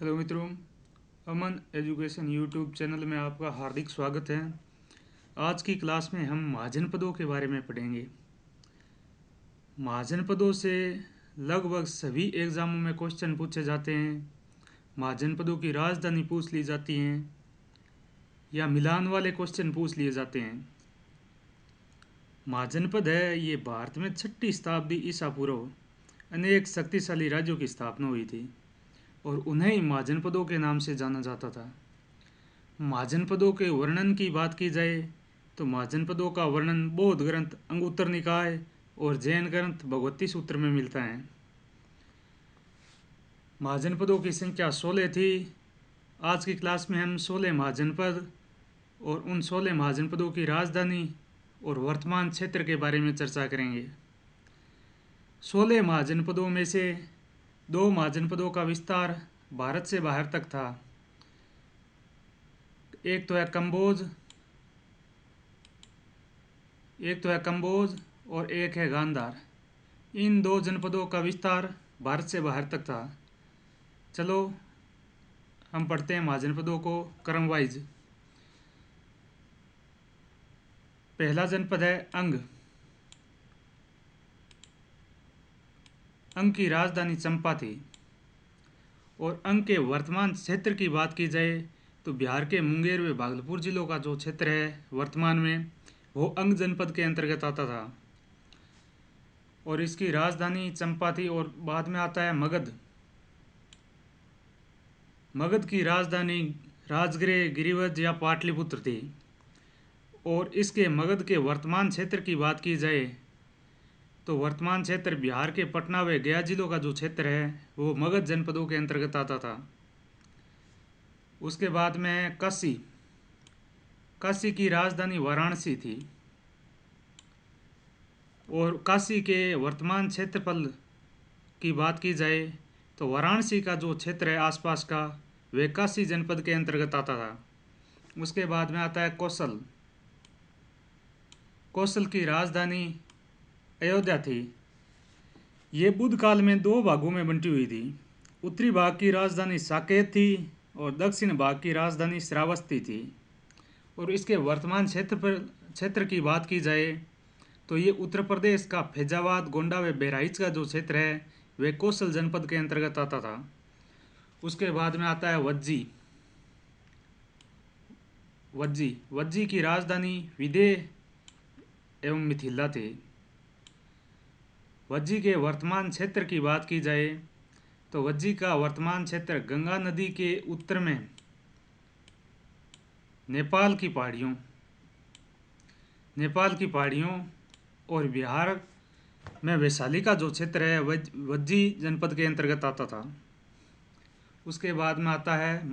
Hello मित्रों, अमन education YouTube channel में आपका हार्दिक स्वागत है। आज की क्लास में हम महाजनपदों के बारे में पढ़ेंगे। महाजनपदों से लगभग सभी एग्ज़ामों में क्वेश्चन पूछे जाते हैं। महाजनपदों की राजधानी पूछ ली जाती हैं या मिलान वाले क्वेश्चन पूछ लिए जाते हैं। महाजनपद है ये भारत में 6ठी शताब्दी ईसा पूर्व अनेक शक्तिशाली राज्यों की स्थापना हुई थी और उन्हें ही महाजनपदों के नाम से जाना जाता था। महाजनपदों के वर्णन की बात की जाए तो महाजनपदों का वर्णन बौद्ध ग्रंथ अंगुत्तर निकाय और जैन ग्रंथ भगवती सूत्र में मिलता है। महाजनपदों की संख्या 16 थी। आज की क्लास में हम 16 महाजनपद और उन 16 महाजनपदों की राजधानी और वर्तमान क्षेत्र के बारे में चर्चा करेंगे। 16 महाजनपदों में से 2 महाजनपदों का विस्तार भारत से बाहर तक था। एक तो है कंबोज और एक है गांधार। इन 2 जनपदों का विस्तार भारत से बाहर तक था। चलो हम पढ़ते हैं महाजनपदों को क्रम वाइज। पहला जनपद है अंग। अंग की राजधानी चंपा थी और अंग के वर्तमान क्षेत्र की बात की जाए तो बिहार के मुंगेर व भागलपुर जिलों का जो क्षेत्र है वर्तमान में वो अंग जनपद के अंतर्गत आता था और इसकी राजधानी चंपा थी। और बाद में आता है मगध। मगध की राजधानी राजगृह, गिरिवज या पाटलिपुत्र थी और इसके मगध के वर्तमान क्षेत्र की बात की जाए तो वर्तमान क्षेत्र बिहार के पटना व गया जिलों का जो क्षेत्र है वो मगध जनपदों के अंतर्गत आता था। उसके बाद में है काशी। काशी की राजधानी वाराणसी थी और काशी के वर्तमान क्षेत्रफल की बात की जाए तो वाराणसी का जो क्षेत्र है आसपास का वह काशी जनपद के अंतर्गत आता था। उसके बाद में आता है कौशल। कौशल की राजधानी अयोध्या थी। ये बुद्ध काल में 2 भागों में बंटी हुई थी। उत्तरी भाग की राजधानी साकेत थी और दक्षिण भाग की राजधानी श्रावस्ती थी। और इसके वर्तमान क्षेत्र की बात की जाए तो ये उत्तर प्रदेश का फैजाबाद, गोंडा व बहराइच का जो क्षेत्र है वह कौशल जनपद के अंतर्गत आता था। उसके बाद में आता है वज्जी। वज्जी की राजधानी विदेह एवं मिथिला थी। वज्जी के वर्तमान क्षेत्र की बात की जाए तो वज्जी का वर्तमान क्षेत्र गंगा नदी के उत्तर में नेपाल की पहाड़ियों और बिहार में वैशाली का जो क्षेत्र है वज्जी जनपद के अंतर्गत आता था। उसके बाद में आता है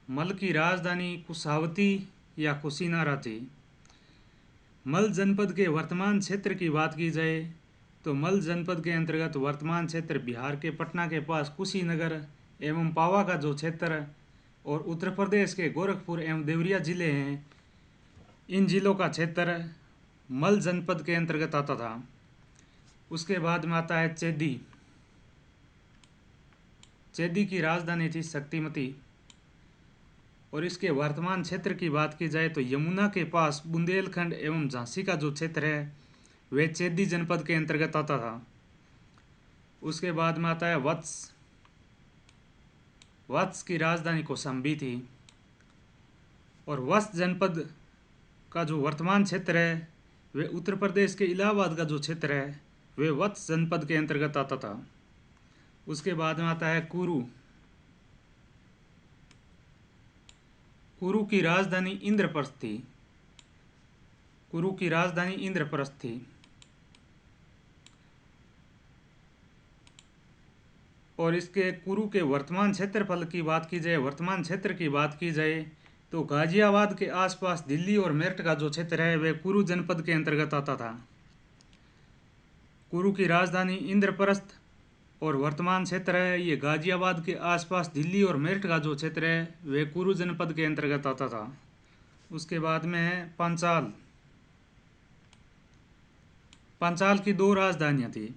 मल की राजधानी कुशावती या कुशीनारा थी। मल जनपद के वर्तमान क्षेत्र की बात की जाए तो मल जनपद के अंतर्गत वर्तमान क्षेत्र बिहार के पटना के पास कुशीनगर एवं पावा का जो क्षेत्र और उत्तर प्रदेश के गोरखपुर एवं देवरिया जिले हैं, इन जिलों का क्षेत्र मल जनपद के अंतर्गत आता था। उसके बाद में आता है चेदी। चेदी की राजधानी थी शक्तिमती और इसके वर्तमान क्षेत्र की बात की जाए तो यमुना के पास बुंदेलखंड एवं झांसी का जो क्षेत्र है वह चेदी जनपद के अंतर्गत आता था। उसके बाद में आता है वत्स। वत्स की राजधानी कौशाम्बी थी और वत्स जनपद का जो वर्तमान क्षेत्र है वह उत्तर प्रदेश के इलाहाबाद का जो क्षेत्र है वह वत्स जनपद के अंतर्गत आता था। उसके बाद में आता है कुरु। कुरु की राजधानी इंद्रप्रस्थ थी और इसके कुरु के वर्तमान क्षेत्रफल की बात की जाए, वर्तमान क्षेत्र की बात की जाए तो गाजियाबाद के आसपास दिल्ली और मेरठ का जो क्षेत्र है वह कुरु जनपद के अंतर्गत आता था। कुरु की राजधानी इंद्रप्रस्थ और वर्तमान क्षेत्र है ये गाजियाबाद के आसपास दिल्ली और मेरठ का जो क्षेत्र है वह कुरु जनपद के अंतर्गत आता था। उसके बाद में है पांचाल। पांचाल की 2 राजधानियाँ थी।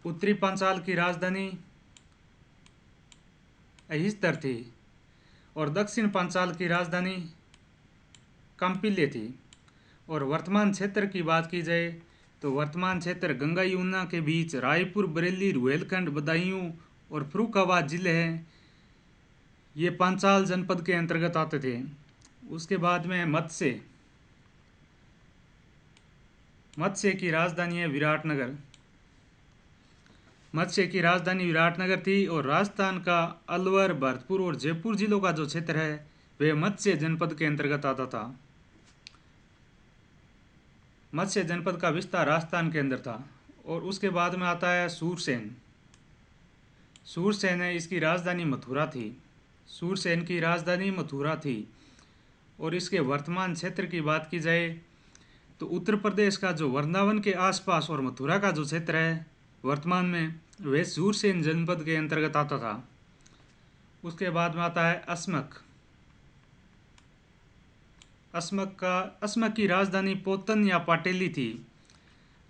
उत्तरी पांचाल की राजधानी अहिस्तर थी और दक्षिण पांचाल की राजधानी कांपिल्य थी। और वर्तमान क्षेत्र की बात की जाए तो वर्तमान क्षेत्र गंगा यमुना के बीच रायपुर, बरेली, रुहेलखंड, बदायूं और फर्रुखाबाद जिले हैं, ये पांचाल जनपद के अंतर्गत आते थे। उसके बाद में मत्स्य की राजधानी है विराटनगर। मत्स्य की राजधानी विराटनगर थी और राजस्थान का अलवर, भरतपुर और जयपुर जिलों का जो क्षेत्र है वह मत्स्य जनपद के अंतर्गत आता था। मत्स्य जनपद का विस्तार राजस्थान के अंदर था। और उसके बाद में आता है सूरसेन। सूरसेन है, इसकी राजधानी मथुरा थी। सूरसेन की राजधानी मथुरा थी। और इसके वर्तमान क्षेत्र की बात की जाए तो उत्तर प्रदेश का जो वृंदावन के आसपास और मथुरा का जो क्षेत्र है वर्तमान में वह सूरसेन जनपद के अंतर्गत आता था। उसके बाद में आता है अस्मक। अस्मक की राजधानी पोतन या पाटेली थी।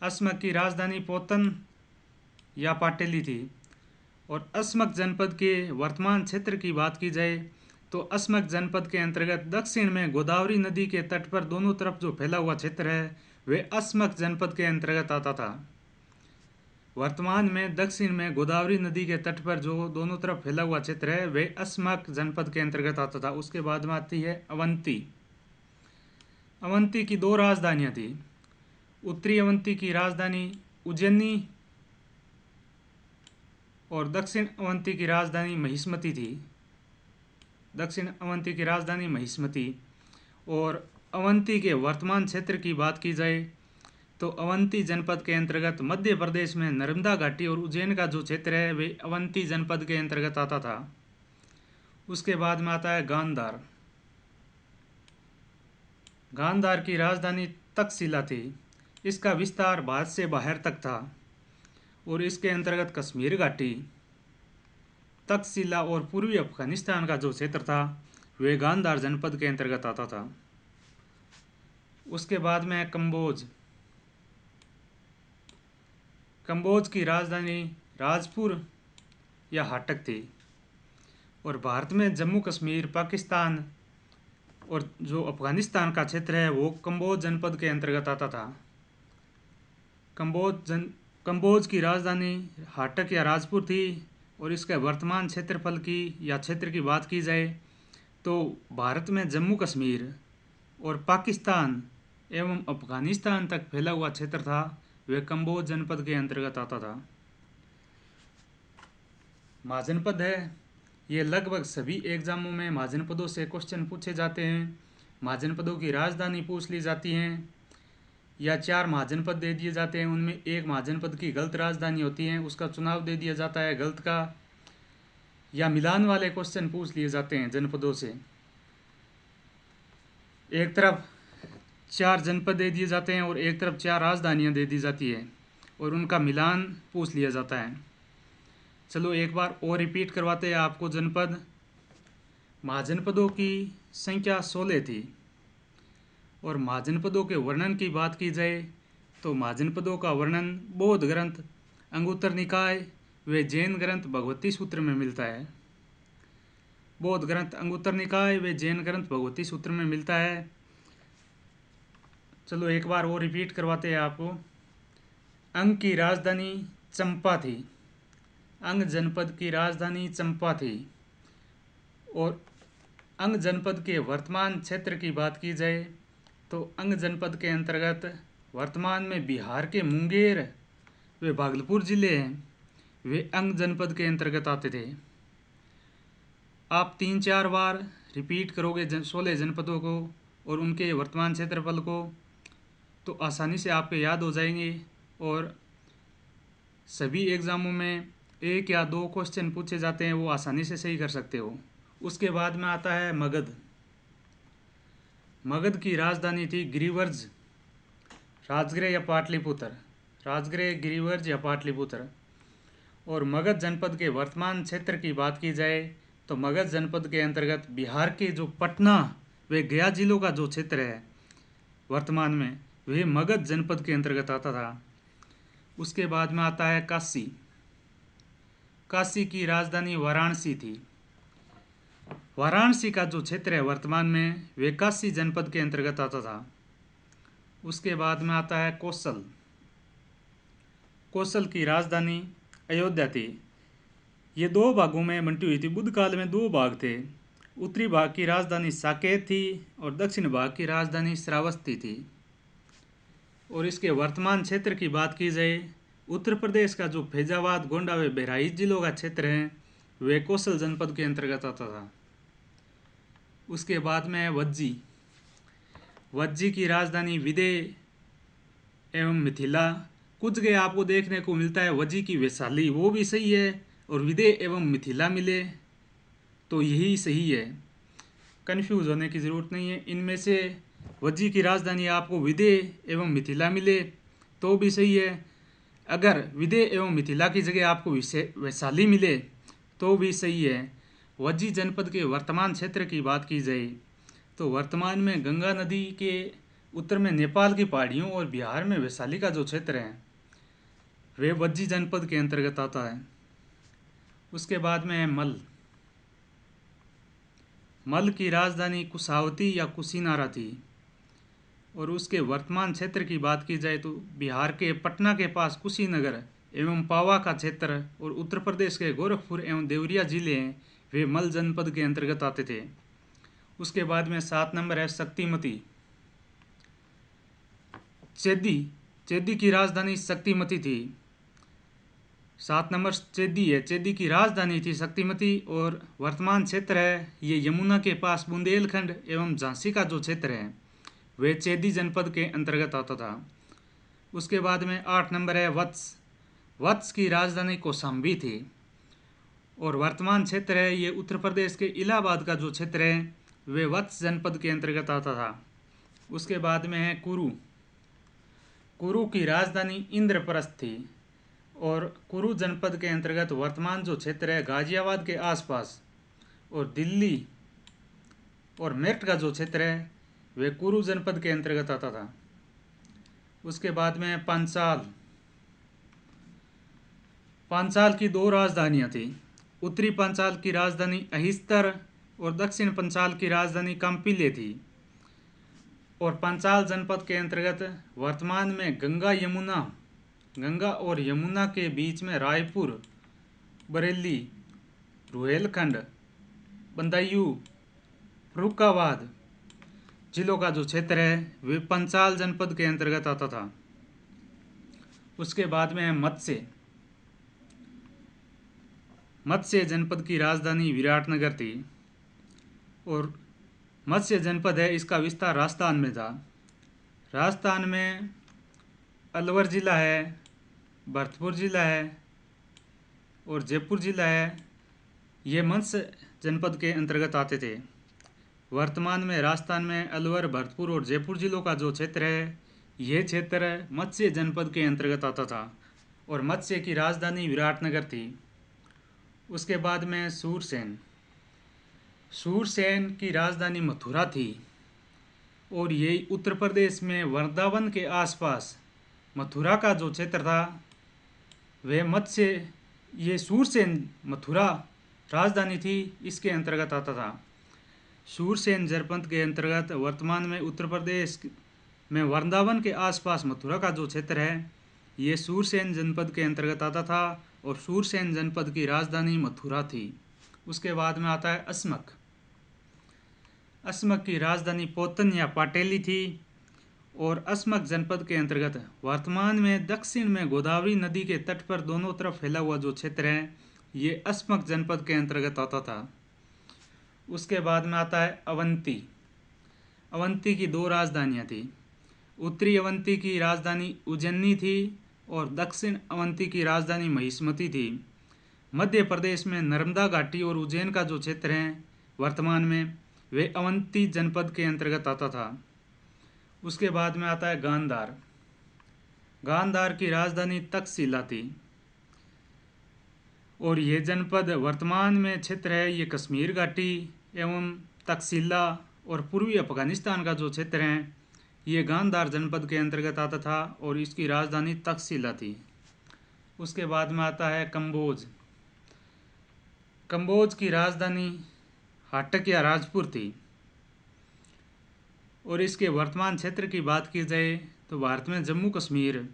अस्मक की राजधानी पोतन या पाटेली थी। और अस्मक जनपद के वर्तमान क्षेत्र की बात की जाए तो अस्मक जनपद के अंतर्गत दक्षिण में गोदावरी नदी के तट पर दोनों तरफ जो फैला हुआ क्षेत्र है वह अस्मक जनपद के अंतर्गत आता था। वर्तमान में दक्षिण में गोदावरी नदी के तट पर जो दोनों तरफ फैला हुआ क्षेत्र है वह अस्मक जनपद के अंतर्गत आता था। उसके बाद में आती है अवंती। अवंती की दो राजधानियां थी। उत्तरी अवंती की राजधानी उज्जैनी और दक्षिण अवंती की राजधानी महिष्मती थी। दक्षिण अवंती की राजधानी महिष्मती। और अवंती के वर्तमान क्षेत्र की बात की जाए तो अवंती जनपद के अंतर्गत मध्य प्रदेश में नर्मदा घाटी और उज्जैन का जो क्षेत्र है वे अवंती जनपद के अंतर्गत आता था। उसके बाद में आता है गांधार। गांधार की राजधानी तक्षशिला थी। इसका विस्तार भारत से बाहर तक था और इसके अंतर्गत कश्मीर घाटी, तक्षशिला और पूर्वी अफगानिस्तान का जो क्षेत्र था वह गांधार जनपद के अंतर्गत आता था। उसके बाद में कंबोज। कंबोज की राजधानी राजपुर या हाटक थी। और भारत में जम्मू कश्मीर, पाकिस्तान और जो अफगानिस्तान का क्षेत्र है वो कंबोज जनपद के अंतर्गत आता था। कंबोज की राजधानी हाटक या राजपुर थी। और इसके वर्तमान क्षेत्रफल की या क्षेत्र की बात की जाए तो भारत में जम्मू कश्मीर और पाकिस्तान एवं अफगानिस्तान तक फैला हुआ क्षेत्र था वह कंबोज जनपद के अंतर्गत आता था। महाजनपद है, ये लगभग सभी एग्जामों में महाजनपदों से क्वेश्चन पूछे जाते हैं। महाजनपदों की राजधानी पूछ ली जाती हैं या 4 महाजनपद दे दिए जाते हैं, उनमें एक महाजनपद की गलत राजधानी होती है, उसका चुनाव दे दिया जाता है गलत का, या मिलान वाले क्वेश्चन पूछ लिए जाते हैं जनपदों से। एक तरफ 4 जनपद दे दिए जाते हैं और एक तरफ 4 राजधानियां दे दी जाती है और उनका मिलान पूछ लिया जाता है। चलो एक बार और रिपीट करवाते हैं आपको जनपद। महाजनपदों की संख्या 16 थी। और महाजनपदों के वर्णन की बात की जाए तो महाजनपदों का वर्णन बौद्ध ग्रंथ अंगुत्तर निकाय व जैन ग्रंथ भगवती सूत्र में मिलता है। बौद्ध ग्रंथ अंगुत्तर निकाय व जैन ग्रंथ भगवती सूत्र में मिलता है। चलो एक बार और रिपीट करवाते हैं आपको। अंग की राजधानी चंपा थी। अंग जनपद की राजधानी चंपा थी। और अंग जनपद के वर्तमान क्षेत्र की बात की जाए तो अंग जनपद के अंतर्गत वर्तमान में बिहार के मुंगेर वे भागलपुर जिले हैं, वे अंग जनपद के अंतर्गत आते थे। आप 3-4 बार रिपीट करोगे 16 जनपदों को और उनके वर्तमान क्षेत्रफल को तो आसानी से आपके याद हो जाएंगे और सभी एग्ज़ामों में 1 या 2 क्वेश्चन पूछे जाते हैं, वो आसानी से सही कर सकते हो। उसके बाद में आता है मगध। मगध की राजधानी थी गिरिवर्ज, राजगृह या पाटलिपुत्र। राजगृह, गिरिवर्ज या पाटलिपुत्र। और मगध जनपद के वर्तमान क्षेत्र की बात की जाए तो मगध जनपद के अंतर्गत बिहार के जो पटना व गया जिलों का जो क्षेत्र है वर्तमान में वह मगध जनपद के अंतर्गत आता था। उसके बाद में आता है काशी। काशी की राजधानी वाराणसी थी। वाराणसी का जो क्षेत्र है वर्तमान में वे काशी जनपद के अंतर्गत आता था। उसके बाद में आता है कौशल। कौशल की राजधानी अयोध्या थी। ये दो भागों में बंटी हुई थी। बुद्ध काल में दो भाग थे। उत्तरी भाग की राजधानी साकेत थी और दक्षिण भाग की राजधानी श्रावस्ती थी। और इसके वर्तमान क्षेत्र की बात की जाए, उत्तर प्रदेश का जो फैजाबाद, गोंडा व बहराइच जिलों का क्षेत्र है वे कौशल जनपद के अंतर्गत आता था। उसके बाद में है वज्जी। वज्जी की राजधानी विदेह एवं मिथिला। कुछ जगह आपको देखने को मिलता है वज्जी की वैशाली, वो भी सही है, और विदेह एवं मिथिला मिले तो यही सही है, कन्फ्यूज होने की ज़रूरत नहीं है। इनमें से वज्जी की राजधानी आपको विदेह एवं मिथिला मिले तो भी सही है। अगर विदेह एवं मिथिला की जगह आपको वैशाली मिले तो भी सही है। वज्जी जनपद के वर्तमान क्षेत्र की बात की जाए तो वर्तमान में गंगा नदी के उत्तर में नेपाल की पहाड़ियों और बिहार में वैशाली का जो क्षेत्र है वे वज्जी जनपद के अंतर्गत आता है। उसके बाद में है मल। मल की राजधानी कुशावती या कुशीनारा थी। और उसके वर्तमान क्षेत्र की बात की जाए तो बिहार के पटना के पास कुशीनगर एवं पावा का क्षेत्र और उत्तर प्रदेश के गोरखपुर एवं देवरिया जिले हैं वे मल जनपद के अंतर्गत आते थे। उसके बाद में 7 नंबर है शक्तिमती। चेदी की राजधानी शक्तिमती थी। 7 नंबर चेदी है। चेदी की राजधानी थी शक्तिमती। और वर्तमान क्षेत्र है ये यमुना के पास बुंदेलखंड एवं झांसी का जो क्षेत्र है वे चेदी जनपद के अंतर्गत आता था। उसके बाद में 8 नंबर है वत्स। वत्स की राजधानी कौशाम्बी थी। और वर्तमान क्षेत्र है ये उत्तर प्रदेश के इलाहाबाद का जो क्षेत्र है वे वत्स जनपद के अंतर्गत आता था। उसके बाद में है कुरु। कुरु की राजधानी इंद्रप्रस्थ थी। और कुरु जनपद के अंतर्गत वर्तमान जो क्षेत्र है गाजियाबाद के आसपास और दिल्ली और मेरठ का जो क्षेत्र है वे कुरु जनपद के अंतर्गत आता था। उसके बाद में पांचाल। पांचाल की 2 राजधानियाँ थी। उत्तरी पांचाल की राजधानी अहिस्तर और दक्षिण पांचाल की राजधानी कंपिले थी। और पांचाल जनपद के अंतर्गत वर्तमान में गंगा और यमुना के बीच में रायपुर, बरेली, रुहेलखंड, बदायूं, फर्रुखाबाद जिलों का जो क्षेत्र है वे पांचाल जनपद के अंतर्गत आता था। उसके बाद में है मत्स्य। मत्स्य जनपद की राजधानी विराटनगर थी। और मत्स्य जनपद है इसका विस्तार राजस्थान में था। राजस्थान में अलवर जिला है, भरतपुर जिला है और जयपुर जिला है, ये मत्स्य जनपद के अंतर्गत आते थे। वर्तमान में राजस्थान में अलवर, भरतपुर और जयपुर जिलों का जो क्षेत्र है ये क्षेत्र मत्स्य जनपद के अंतर्गत आता था। और मत्स्य की राजधानी विराटनगर थी। उसके बाद में सूरसेन। सूरसेन की राजधानी मथुरा थी। और ये उत्तर प्रदेश में वृंदावन के आसपास मथुरा का जो क्षेत्र था वह ये सूरसेन मथुरा राजधानी थी इसके अंतर्गत आता था। सूरसेन जनपद के अंतर्गत वर्तमान में उत्तर प्रदेश में वृंदावन के आसपास मथुरा का जो क्षेत्र है ये सूरसेन जनपद के अंतर्गत आता था। और सूरसेन जनपद की राजधानी मथुरा थी। उसके बाद में आता है अस्मक। अस्मक की राजधानी पोतन या पाटेली थी। और अस्मक जनपद के अंतर्गत वर्तमान में दक्षिण में गोदावरी नदी के तट पर दोनों तरफ फैला हुआ जो क्षेत्र है ये अस्मक जनपद के अंतर्गत आता था। उसके बाद में आता है अवंती। अवंती की 2 राजधानियाँ थी। उत्तरी अवंती की राजधानी उज्जैनी थी और दक्षिण अवंती की राजधानी महिष्मती थी। मध्य प्रदेश में नर्मदा घाटी और उज्जैन का जो क्षेत्र है वर्तमान में वे अवंती जनपद के अंतर्गत आता था। उसके बाद में आता है गांधार। गांधार की राजधानी तक्षशिला थी। और ये जनपद वर्तमान में क्षेत्र है ये कश्मीर घाटी एवं तक्षशिला और पूर्वी अफगानिस्तान का जो क्षेत्र है ये गांधार जनपद के अंतर्गत आता था और इसकी राजधानी तक्षशिला थी। उसके बाद में आता है कंबोज। कंबोज की राजधानी हाटक या राजपुर थी। और इसके वर्तमान क्षेत्र की बात की जाए तो भारत में जम्मू कश्मीर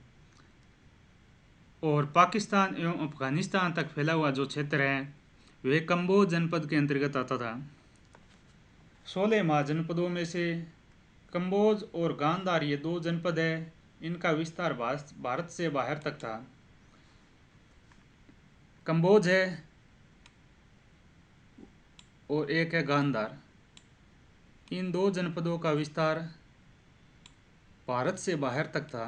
और पाकिस्तान एवं अफगानिस्तान तक फैला हुआ जो क्षेत्र है वह कंबोज जनपद के अंतर्गत आता था। 16 महाजनपदों में से कंबोज और गांधार ये 2 जनपद है, इनका विस्तार भारत से बाहर तक था। कंबोज है और एक है गांधार। इन 2 जनपदों का विस्तार भारत से बाहर तक था।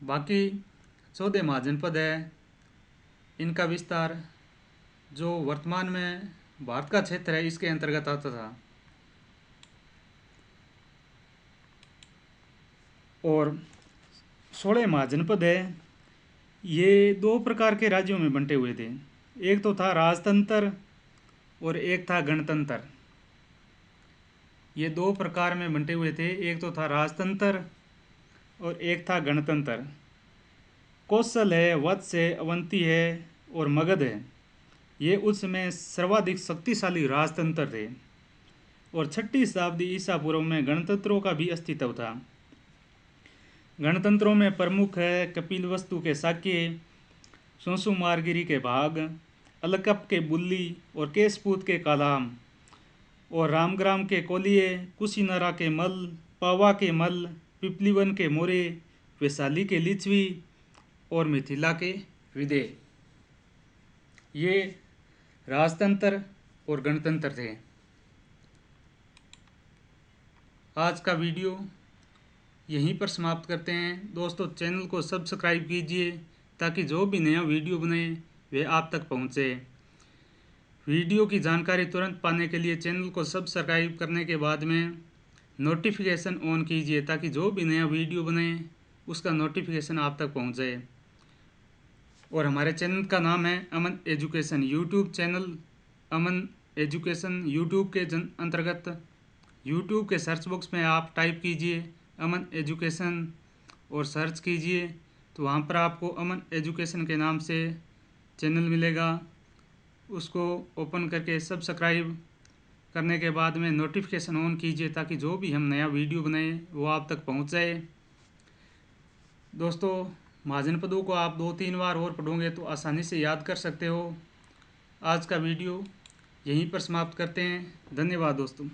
बाकी 14 महाजनपद है, इनका विस्तार जो वर्तमान में भारत का क्षेत्र है इसके अंतर्गत आता था। और 16 महाजनपद है, ये 2 प्रकार के राज्यों में बंटे हुए थे। एक तो था राजतंत्र और एक था गणतंत्र। ये 2 प्रकार में बंटे हुए थे, एक तो था राजतंत्र और एक था गणतंत्र। कौशल है, वत्स है, अवंती है और मगध है, ये उस समय सर्वाधिक शक्तिशाली राजतंत्र थे। और 6वीं शताब्दी ईसा पूर्व में गणतंत्रों का भी अस्तित्व था। गणतंत्रों में प्रमुख है कपिलवस्तु के शाक्य, सोंसुमारगिरी के भाग, अलकप के बुल्ली और केशपूत के कालाम, और रामग्राम के कोलिये, कुशीनरा के मल, पावा के मल, पिपलीवन के मोरे, वैशाली के लिच्छवी और मिथिला के विदेह। ये राजतंत्र और गणतंत्र थे। आज का वीडियो यहीं पर समाप्त करते हैं। दोस्तों, चैनल को सब्सक्राइब कीजिए ताकि जो भी नया वीडियो बने वे आप तक पहुंचे। वीडियो की जानकारी तुरंत पाने के लिए चैनल को सब्सक्राइब करने के बाद में नोटिफिकेशन ऑन कीजिए ताकि जो भी नया वीडियो बने उसका नोटिफिकेशन आप तक पहुंच जाए। और हमारे चैनल का नाम है अमन एजुकेशन। यूट्यूब चैनल अमन एजुकेशन यूट्यूब के अंतर्गत यूट्यूब के सर्च बॉक्स में आप टाइप कीजिए अमन एजुकेशन और सर्च कीजिए तो वहाँ पर आपको अमन एजुकेशन के नाम से चैनल मिलेगा। उसको ओपन करके सब्सक्राइब करने के बाद में नोटिफिकेशन ऑन कीजिए ताकि जो भी हम नया वीडियो बनाएं वो आप तक पहुंच जाए। दोस्तों, महाजनपदों को आप 2-3 बार और पढ़ोगे तो आसानी से याद कर सकते हो। आज का वीडियो यहीं पर समाप्त करते हैं। धन्यवाद दोस्तों।